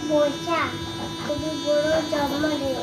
বৈশাখ খুবই বড় জন্মদিন।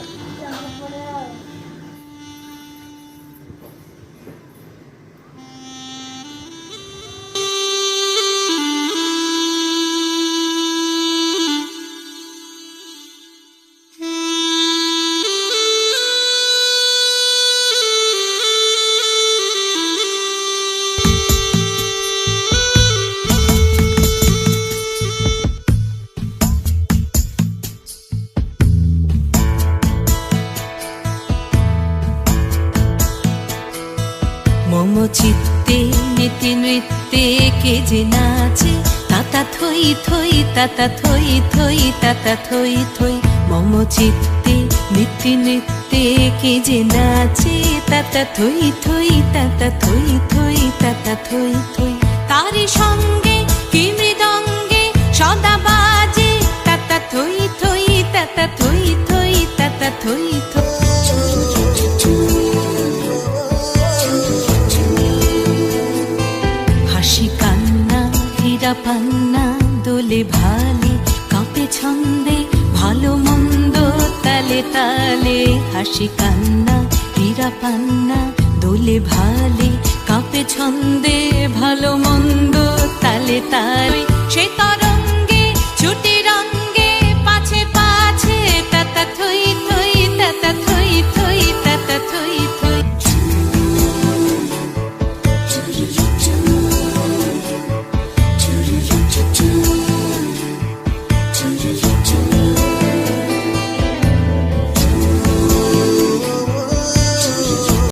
মম চিত্তে নীতি নৃত্যে কে যে নাচে, তাতা থই থই তাতা থই থই তাতা থই থই। মম চিত্তে নীতি নৃত্যে কে যে নাচে, তাতা থই থই তাতা থই থই তাতা থই থই। তারি সঙ্গে কি মৃদঙ্গে সদা বাজে, তাতা থই থই তাতা থই থই তাতা থই থই। হাসি কান্না হীরা পান্না দোলে ভালে, কাঁপে ছন্দে ভালো মন্দ তালে তালে। হাসি কান্না হীরা পান্না দোলে ভালে, কাঁপে ছন্দে ভালো মন্দ তালে তালে।